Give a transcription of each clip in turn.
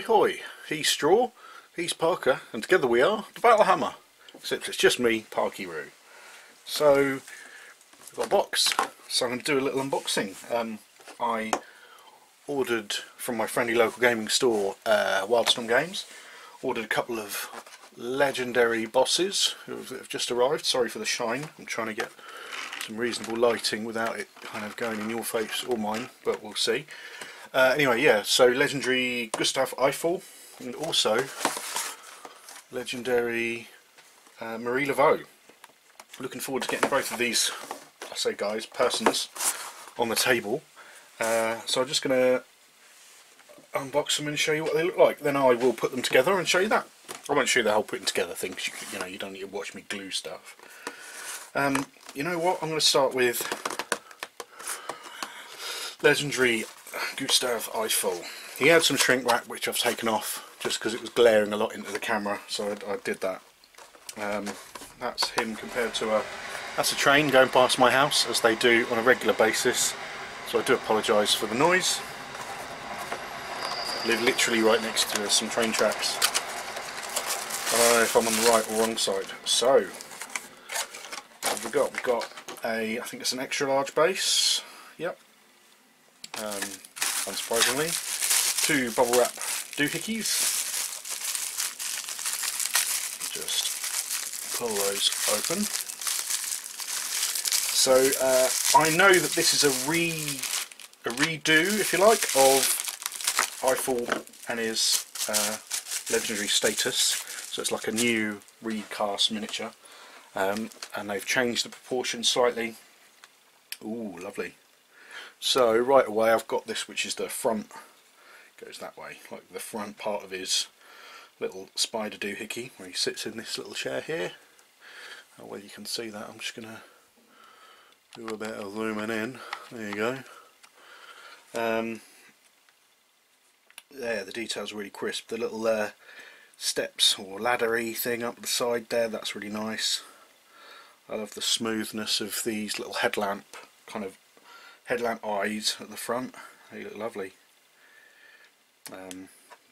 hoy, he's Straw, he's Parker, and together we are the Battle Hammer. Except it's just me, Parky Roo. So, I've got a box, so I'm going to do a little unboxing. I ordered from my friendly local gaming store, Wildstorm Games, ordered a couple of Legendary bosses who have just arrived. Sorry for the shine, I'm trying to get some reasonable lighting without it kind of going in your face or mine, but we'll see. Anyway, yeah, so Legendary Gustav Eiffel, and also Legendary Marie Laveau. Looking forward to getting both of these, I say guys, persons on the table. So I'm just going to unbox them and show you what they look like. Then I will put them together and show you that. I won't show you the whole putting together thing, because you know, you don't need to watch me glue stuff. You know what, I'm going to start with Legendary Gustav Eiffel. He had some shrink wrap which I've taken off just because it was glaring a lot into the camera, so I did that. That's him compared to that's a train going past my house, as they do on a regular basis, so I do apologise for the noise. I live literally right next to some train tracks. I don't know if I'm on the right or wrong side. So, what have we got? We've got I think it's an extra large base. Yep. Unsurprisingly, 2 bubble wrap doohickeys. Just pull those open. So I know that this is a redo, if you like, of Eiffel and his Legendary status. So it's like a new recast miniature, and they've changed the proportions slightly. Ooh, lovely. So right away I've got this, which is the front, goes that way, like the front part of his little spider doohickey, where he sits in this little chair here. Oh, well, you can see that. I'm just going to do a bit of zooming in. There you go. There, the detail's really crisp. The little steps or laddery thing up the side there, that's really nice. I love the smoothness of these little headlamp eyes at the front. They look lovely.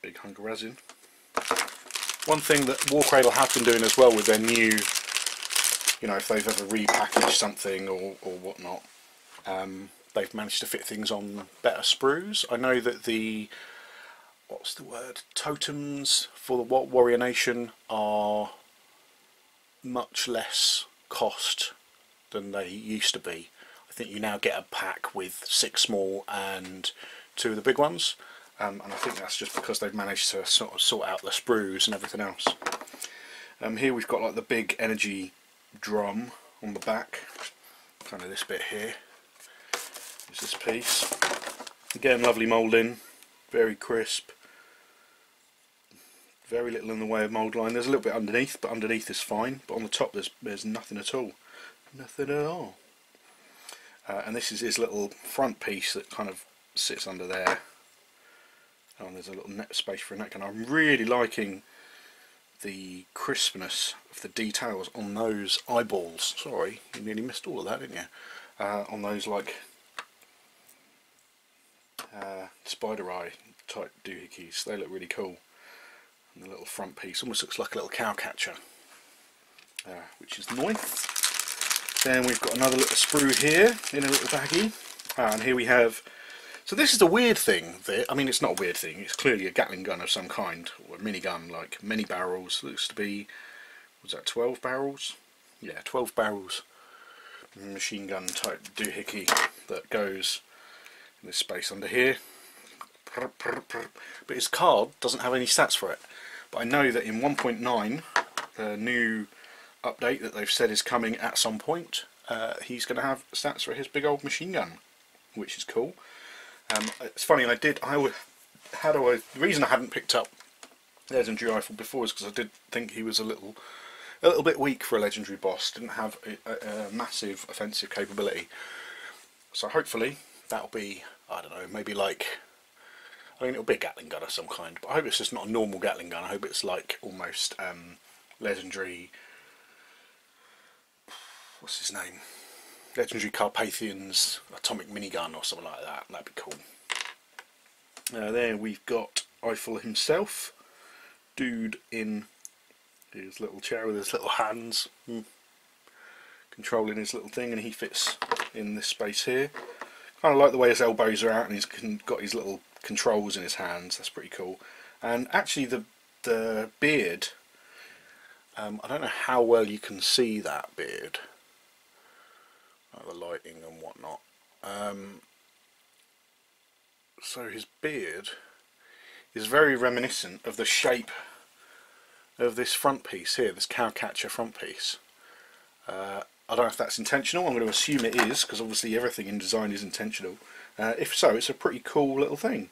Big hunk of resin. One thing that Warcradle have been doing as well with their new, you know, if they've ever repackaged something or whatnot, they've managed to fit things on better sprues. I know that the, what's the word, totems for the Warrior Nation are much less cost than they used to be. I think you now get a pack with 6 small and 2 of the big ones, and I think that's just because they've managed to sort of sort out the sprues and everything else. Here we've got like the big energy drum on the back, kind of this bit here is this piece. Again, lovely moulding, very crisp, very little in the way of mould line. There's a little bit underneath, but underneath is fine, but on the top there's nothing at all. Nothing at all. And this is his little front piece that kind of sits under there. Oh, and there's a little net space for a neck, and I'm really liking the crispness of the details on those eyeballs. Sorry, you nearly missed all of that, didn't you? On those like spider eye type doohickeys, they look really cool. And the little front piece almost looks like a little cow catcher, which is nice. Then we've got another little sprue here in a little baggie, and here we have, so this is the weird thing that, I mean, it's not a weird thing, it's clearly a Gatling gun of some kind, or a minigun, like many barrels. Looks to be, was that 12 barrels? Yeah, 12 barrels machine gun type doohickey that goes in this space under here. But his card doesn't have any stats for it. But I know that in 1.9, the new update that they've said is coming at some point, he's going to have stats for his big old machine gun, which is cool. It's funny, the reason I hadn't picked up Legendary Eiffel before is because I did think he was a little bit weak for a Legendary boss, didn't have a massive offensive capability. So hopefully that'll be, I don't know, maybe like, I mean, it'll be a Gatling gun of some kind, but I hope it's just not a normal Gatling gun. I hope it's like almost Legendary, what's his name? Legendary Carpathian's atomic minigun or something like that. That'd be cool. There we've got Eiffel himself, dude in his little chair with his little hands controlling his little thing, and he fits in this space here. Kind of like the way his elbows are out and he's got his little controls in his hands. That's pretty cool. And actually the beard, I don't know how well you can see that beard, like the lighting and whatnot. So his beard is very reminiscent of the shape of this front piece here, this cowcatcher front piece. I don't know if that's intentional. I'm going to assume it is, because obviously everything in design is intentional. If so, it's a pretty cool little thing.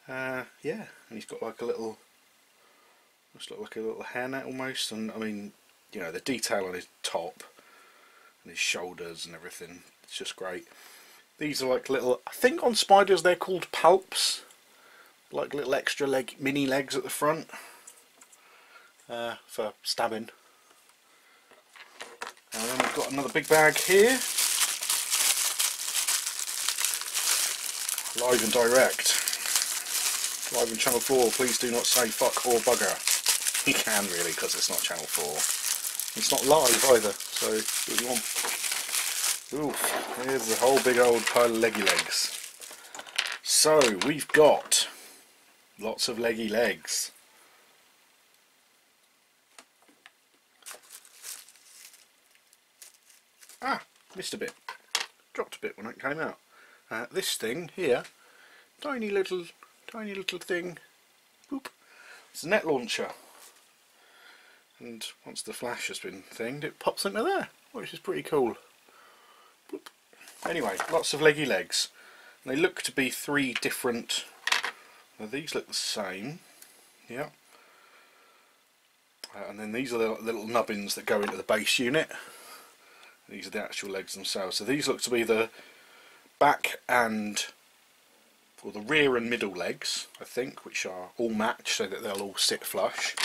Yeah, and he's got like a little, looks like a little hairnet almost, and I mean, you know, the detail on his top and his shoulders and everything, it's just great. These are like little, I think on spiders they're called palps, like little extra mini legs at the front for stabbing. And then we've got another big bag here, live and direct, live on Channel 4. Please do not say fuck or bugger. You can really, because it's not Channel 4. It's not live either, so do what you want. Oof, here's the whole big old pile of leggy legs. So we've got lots of leggy legs. Ah, missed a bit. Dropped a bit when it came out. This thing here, tiny little thing. Boop. It's a net launcher. And once the flash has been thinged, it pops into there, which is pretty cool. Boop. Anyway, lots of leggy legs. And they look to be 3 different. Now these look the same. Yeah. And then these are the little nubbins that go into the base unit. These are the actual legs themselves. So these look to be the back and, or the rear and middle legs, I think, which are all matched so that they'll all sit flush.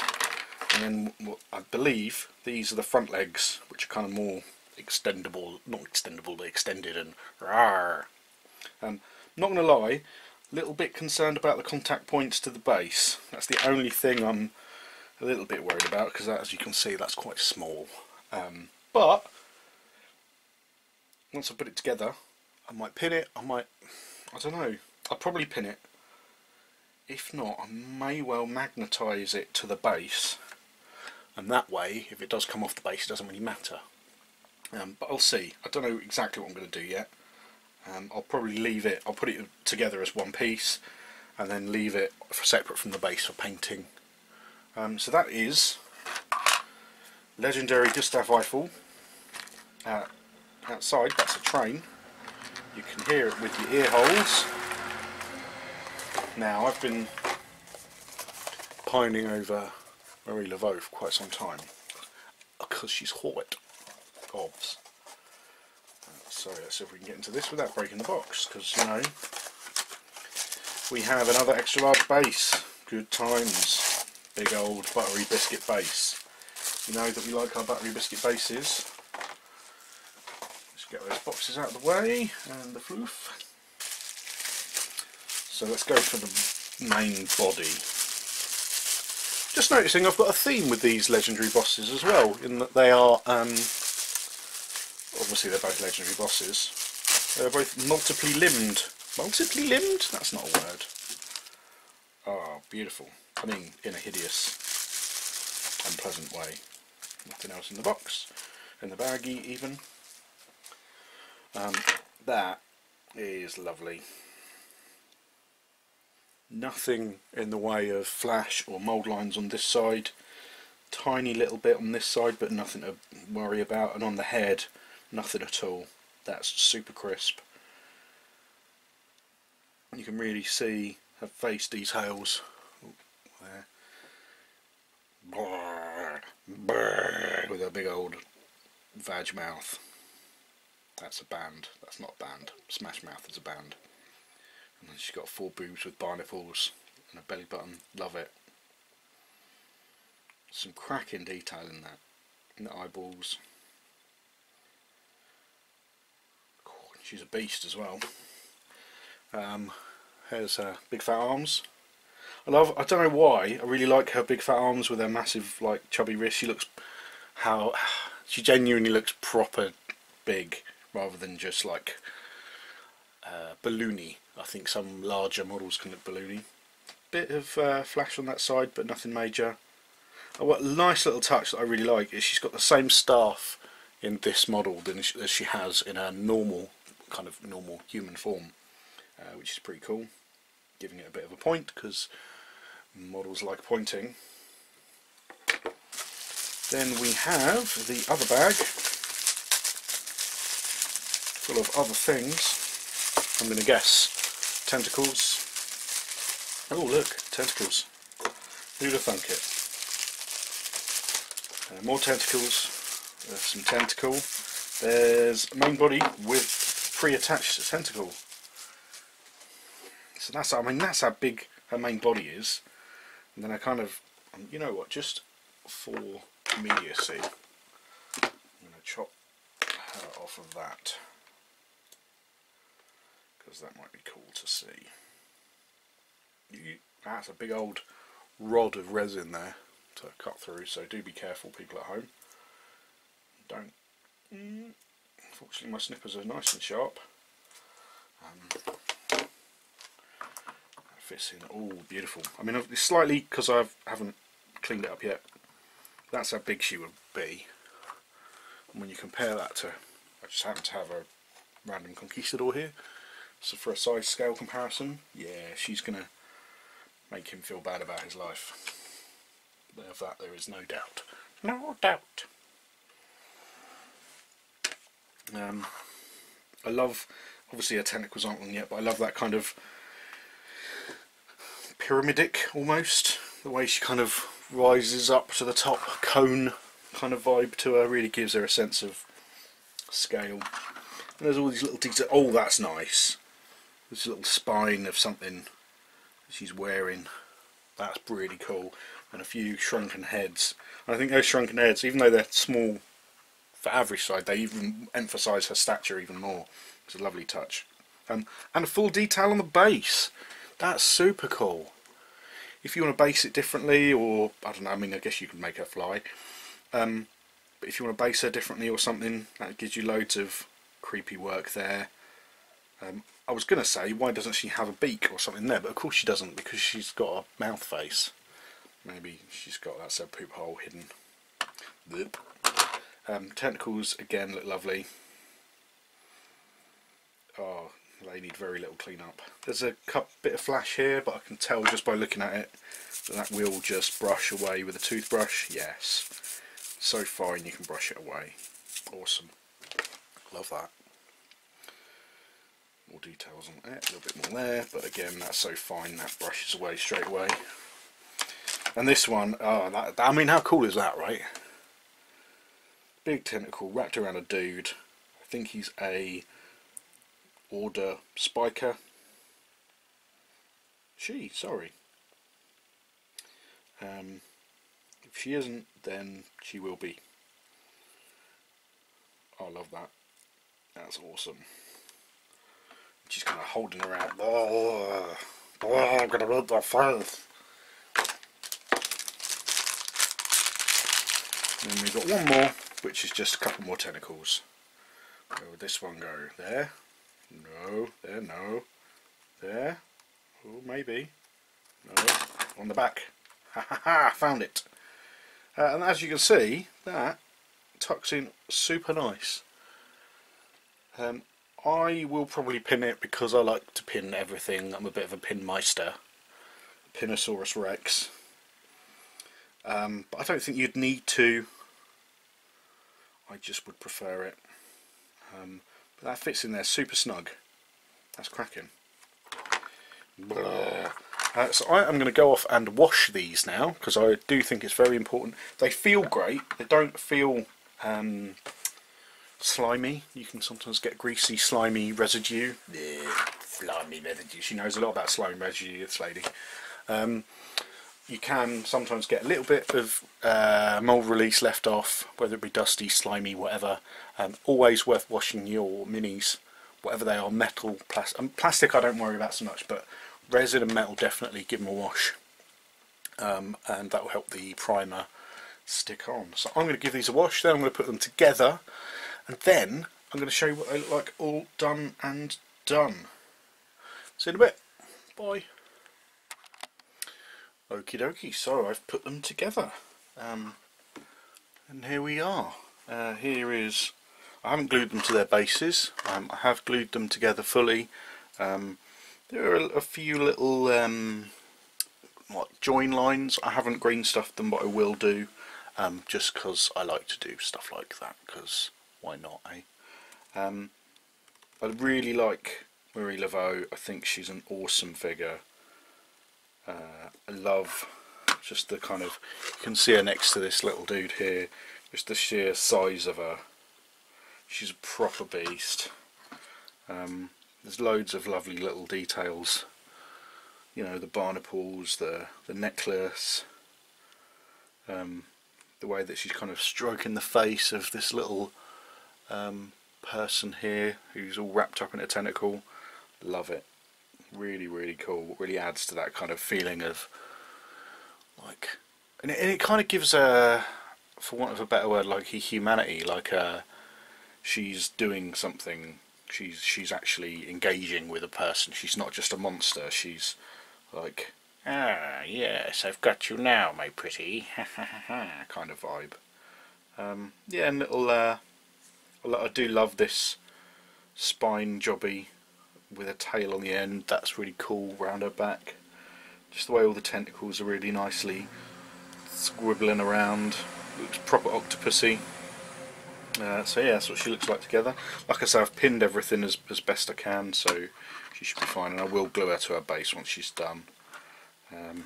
And then I believe these are the front legs, which are kind of more extendable, not extendable, but extended and rawr. Not going to lie, a little bit concerned about the contact points to the base. That's the only thing I'm a little bit worried about, because as you can see, that's quite small. But once I put it together, I might pin it, I don't know, I'll probably pin it. If not, I may well magnetise it to the base, and that way, if it does come off the base, it doesn't really matter. But I'll see. I don't know exactly what I'm going to do yet. I'll probably leave it, I'll put it together as one piece, and then leave it separate from the base for painting. So that is Legendary Gustave Eiffel. Outside, that's a train. You can hear it with your ear holes. Now, I've been pining over Marie Laveau for quite some time, because she's hot. Obs. So let's see if we can get into this without breaking the box, because, you know, we have another extra large base. Good times. Big old buttery biscuit base. You know that we like our buttery biscuit bases. Let's get those boxes out of the way, and the floof. So let's go for the main body. Just noticing I've got a theme with these Legendary bosses as well, in that they are, obviously they're both Legendary bosses. They're both multiply limbed. Multiply limbed? That's not a word. Oh, beautiful. I mean, in a hideous, unpleasant way. Nothing else in the box, in the baggie even. That is lovely. Nothing in the way of flash or mould lines on this side. Tiny little bit on this side, but nothing to worry about. And on the head, nothing at all. That's super crisp. You can really see her face details. There. With her big old vag mouth. That's a band. That's not a band. Smash Mouth is a band. And then she's got 4 boobs with barnacles and a belly button. Love it. Some cracking detail in that. In the eyeballs. She's a beast as well. Here's her big fat arms. I don't know why, I really like her big fat arms with her massive, like, chubby wrists. She genuinely looks proper big, rather than just like balloony. I think some larger models can look balloony. Bit of flash on that side, but nothing major. Oh, what a nice little touch that I really like is she's got the same staff in this model as she has in her normal human form, which is pretty cool, giving it a bit of a point because models like pointing. Then we have the other bag full of other things. I'm going to guess tentacles. Oh look, tentacles. Who'd have thunk it? More tentacles. There's some tentacle. There's a main body with pre-attached tentacle. So that's how big her main body is. And then I kind of, you know what, just for immediacy, I'm going to chop her off of that, because that might be cool to see. That's a big old rod of resin there to cut through, so do be careful, people at home. Don't. Unfortunately, my snippers are nice and sharp. That fits in all beautiful. I mean, it's slightly, because I haven't cleaned it up yet, that's how big she would be. And when you compare that to, I just happen to have a random conquistador here, so for a size scale comparison, yeah, she's gonna make him feel bad about his life. Of that there is no doubt. No doubt. I love, obviously her tentacles aren't on yet, but I love that kind of pyramidic almost, the way she kind of rises up to the top, cone kind of vibe to her, really gives her a sense of scale. And there's all these little details. Oh, that's nice. This little spine of something she's wearing. That's really cool. And a few shrunken heads. And I think those shrunken heads, even though they're small for average size, they even emphasise her stature even more. It's a lovely touch. And a full detail on the base. That's super cool. If you want to base it differently, or I don't know, I mean, I guess you can make her fly. But if you want to base her differently or something, that gives you loads of creepy work there. I was going to say, why doesn't she have a beak or something there? But of course she doesn't, because she's got a mouth face. Maybe she's got that said poop hole hidden. Tentacles again look lovely. Oh, they need very little clean up. There's a bit of flash here, but I can tell just by looking at it that will just brush away with a toothbrush. Yes, so fine you can brush it away. Awesome, love that. More details on it, a little bit more there, but again that's so fine that brushes away straight away. And this one, oh, I mean, how cool is that, right? Big tentacle wrapped around a dude. I think he's a order spiker. Sorry. If she isn't, then she will be. I love that. That's awesome. She's kind of holding her out. Oh, I'm gonna rip my face. And then we've got one more, which is just a couple more tentacles. Where would this one go? There? No. There? No. There? Oh, maybe. No. On the back. Ha ha ha! Found it. And as you can see, that tucks in super nice. I will probably pin it because I like to pin everything. I'm a bit of a pin meister. Pinosaurus Rex. But I don't think you'd need to. I just would prefer it. But that fits in there super snug. That's cracking. So I am going to go off and wash these now, because I do think it's very important. They feel great. They don't feel slimy. You can sometimes get greasy, slimy residue. Slimy residue. She knows a lot about slimy residue, this lady. You can sometimes get a little bit of mould release left off, whether it be dusty, slimy, whatever. Always worth washing your minis, whatever they are, metal, plastic. Plastic I don't worry about so much, but resin and metal definitely give them a wash. and that will help the primer stick on. So I'm going to give these a wash, then I'm going to put them together, and then I'm going to show you what they look like all done and done. See you in a bit. Bye. Okie dokie, so I've put them together, and here we are. Here is, I haven't glued them to their bases, I have glued them together fully. There are a few little like join lines. I haven't green stuffed them, but I will do, just because I like to do stuff like that, because why not, eh? I really like Marie Laveau. I think she's an awesome figure. I love just the kind of, you can see her next to this little dude here, just the sheer size of her. She's a proper beast. There's loads of lovely little details, you know, the barnacles, the necklace, the way that she's kind of stroking the face of this little person here who's all wrapped up in a tentacle. Love it. Really, really cool. Really adds to that kind of feeling of like, and it kind of gives a, for want of a better word, like a humanity, like she's doing something, she's actually engaging with a person. She's not just a monster. She's like, ah yes, I've got you now, my pretty, kind of vibe. Yeah, and little I do love this spine jobby with a tail on the end. That's really cool round her back. Just the way all the tentacles are really nicely squibbling around. Looks proper octopusy. So yeah, that's what she looks like together. Like I say, I've pinned everything as best I can, so she should be fine, and I will glue her to her base once she's done. And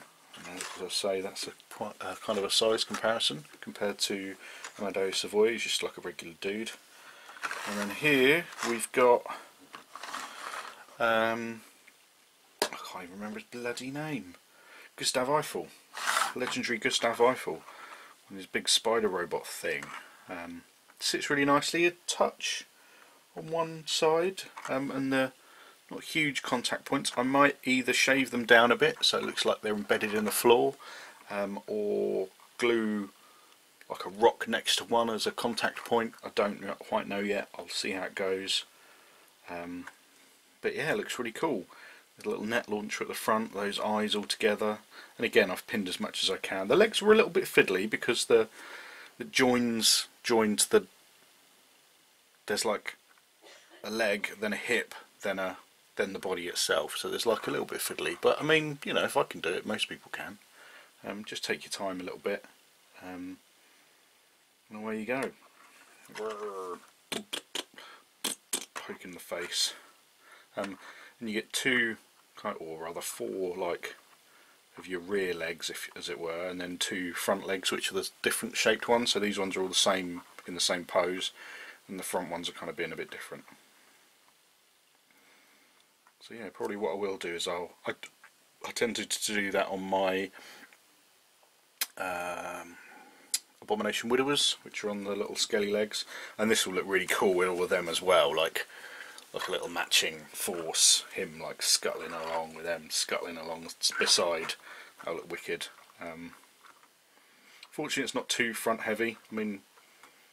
as I say, that's quite kind of a size comparison compared to Amadeo Savoy. He's just like a regular dude. And then here we've got I can't even remember his bloody name. Gustave Eiffel, Legendry Gustave Eiffel, with his big spider robot thing. Sits really nicely. A touch on one side, and the not huge contact points. I might either shave them down a bit so it looks like they're embedded in the floor, or glue like a rock next to one as a contact point. I don't quite know yet. I'll see how it goes. But yeah, it looks really cool. There's a little net launcher at the front, those eyes all together, and again I've pinned as much as I can. The legs were a little bit fiddly because the joins joined the, there's like a leg, then a hip, then the body itself, so there's like a little bit fiddly, but I mean, you know, if I can do it, most people can. Just take your time a little bit, and away you go. Poke in the face. And you get two, or rather four, like of your rear legs, as it were, and then two front legs, which are the different shaped ones. So these ones are all the same, in the same pose, and the front ones are kind of being a bit different. So yeah, probably what I will do is I tend to do that on my Abomination Widowers, which are on the little scaly legs, and this will look really cool with all of them as well, like a little matching force, him like scuttling along with them scuttling along beside. That'll look wicked. Fortunately it's not too front heavy. I mean,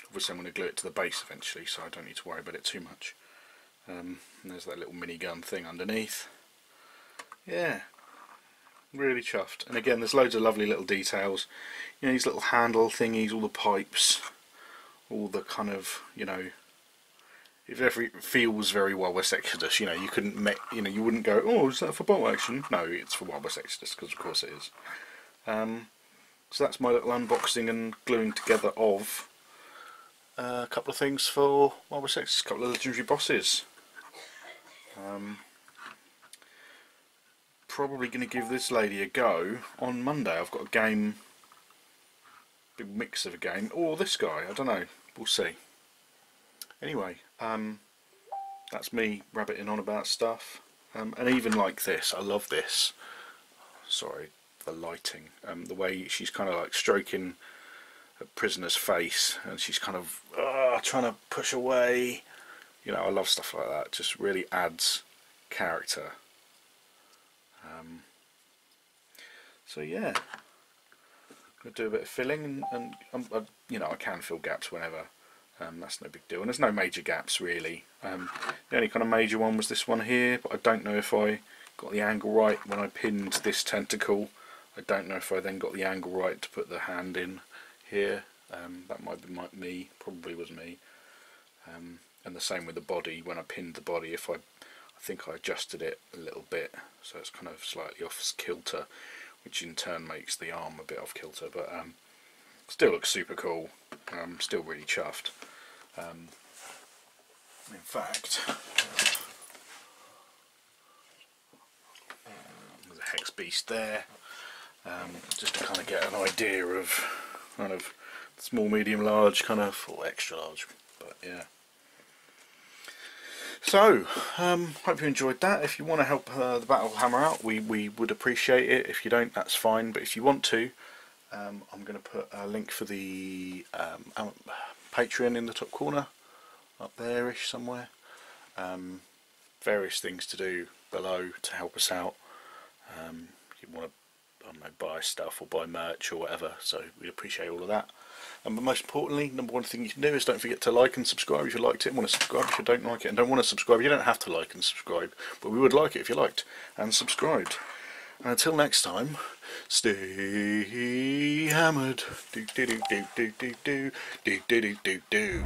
obviously I'm going to glue it to the base eventually, so I don't need to worry about it too much. And there's that little minigun thing underneath. Yeah, really chuffed. And again, there's loads of lovely little details. You know, these little handle thingies, all the pipes, all the kind of, you know, it feels very Wild West Exodus. You know, you couldn't, you wouldn't go, oh, is that for bolt action? No, it's for Wild West Exodus, because of course it is. So that's my little unboxing and gluing together of a couple of things for Wild West Exodus, a couple of legendary bosses. Probably going to give this lady a go on Monday. I've got a game, big mix of a game, or this guy, I don't know, we'll see. Anyway, that's me rabbiting on about stuff, and even like this, I love this. Sorry, the lighting, the way she's kind of like stroking a prisoner's face, and she's kind of trying to push away. You know, I love stuff like that. It just really adds character. So yeah, I'll do a bit of filling, and you know, I can fill gaps whenever. That's no big deal, and there's no major gaps really. The only kind of major one was this one here, but I don't know if I got the angle right when I pinned this tentacle. I don't know if I then got the angle right to put the hand in here. That might be me, probably was me. And the same with the body. When I pinned the body, I think I adjusted it a little bit, so it's kind of slightly off kilter, which in turn makes the arm a bit off kilter, but still looks super cool. Still really chuffed. In fact, there's a hex beast there, just to kind of get an idea of kind of small, medium, large, kind of, or extra large, but yeah. So, hope you enjoyed that. If you want to help the Battle Hammer out, we would appreciate it. If you don't, that's fine, but if you want to, I'm going to put a link for the Patreon in the top corner, up there-ish somewhere. Various things to do below to help us out. You want to, I don't know, buy stuff or buy merch or whatever, so we'd appreciate all of that. But most importantly, number one thing you can do is don't forget to like and subscribe if you liked it, and want to subscribe if you don't like it, and don't want to subscribe. You don't have to like and subscribe, but we would like it if you liked and subscribed. And until next time, stay hammered. Do do do do do do do do do do do.